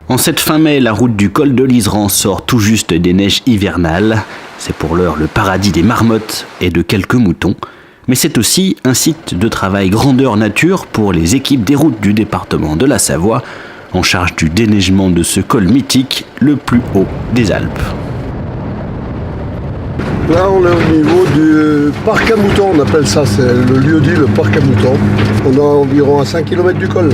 En cette fin mai, la route du col de l'Iseran sort tout juste des neiges hivernales. C'est pour l'heure le paradis des marmottes et de quelques moutons. Mais c'est aussi un site de travail grandeur nature pour les équipes des routes du département de la Savoie, en charge du déneigement de ce col mythique, le plus haut des Alpes. Là, on est au niveau du parc à moutons, on appelle ça, c'est le lieu dit, le parc à moutons. On est environ à 5 km du col.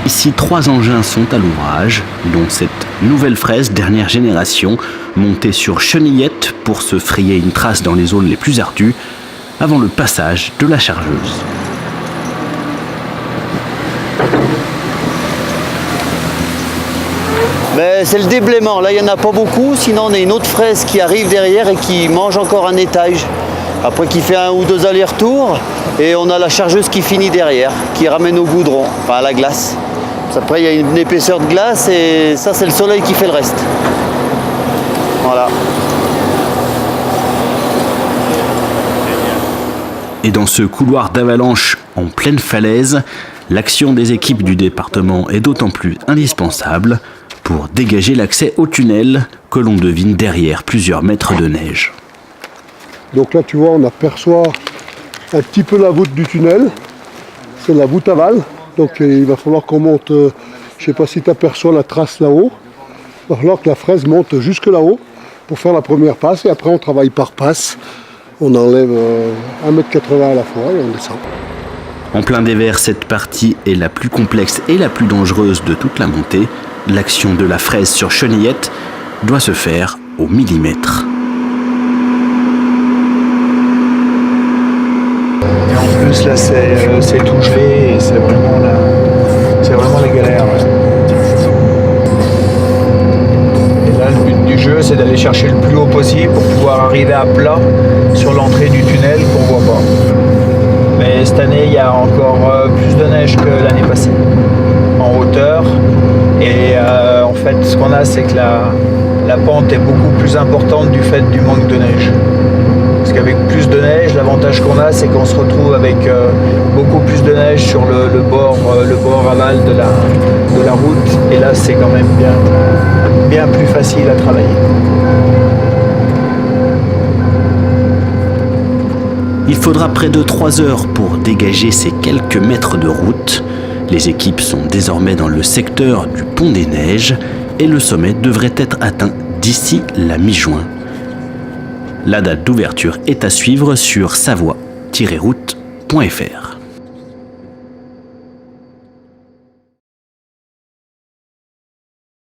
Ici, 3 engins sont à l'ouvrage, dont cette nouvelle fraise dernière génération, montée sur chenillette pour se frayer une trace dans les zones les plus ardues, avant le passage de la chargeuse. C'est le déblaiement, là il n'y en a pas beaucoup, sinon on a une autre fraise qui arrive derrière et qui mange encore un étage. Après qui fait 1 ou 2 allers-retours, et on a la chargeuse qui finit derrière, qui ramène au goudron, enfin à la glace. Après il y a une épaisseur de glace et ça c'est le soleil qui fait le reste. Voilà. Et dans ce couloir d'avalanche en pleine falaise, l'action des équipes du département est d'autant plus indispensable pour dégager l'accès au tunnel que l'on devine derrière plusieurs mètres de neige. Donc là tu vois, on aperçoit un petit peu la voûte du tunnel, c'est la voûte aval. Donc il va falloir qu'on monte, je ne sais pas si tu aperçois la trace là-haut, il va falloir que la fraise monte jusque là-haut pour faire la première passe et après on travaille par passe. On enlève 1,80 m à la fois et on descend. En plein dévers, cette partie est la plus complexe et la plus dangereuse de toute la montée. L'action de la fraise sur chenillette doit se faire au millimètre. Et en plus là c'est tout gelé et c'est vraiment la galère. Ouais. Et là le but du jeu c'est d'aller chercher le plus haut possible pour pouvoir arriver à plat sur l'entrée du tunnel qu'on voit pas. Mais cette année il y a encore plus de neige que l'année passée en hauteur. Et en fait ce qu'on a c'est que la pente est beaucoup plus importante du fait du manque de neige. Parce qu'avec plus de neige, l'avantage qu'on a, c'est qu'on se retrouve avec beaucoup plus de neige sur le bord aval de la route. Et là, c'est quand même bien plus facile à travailler. Il faudra près de 3 heures pour dégager ces quelques mètres de route. Les équipes sont désormais dans le secteur du Pont des Neiges et le sommet devrait être atteint d'ici la mi-juin. La date d'ouverture est à suivre sur savoie-route.fr.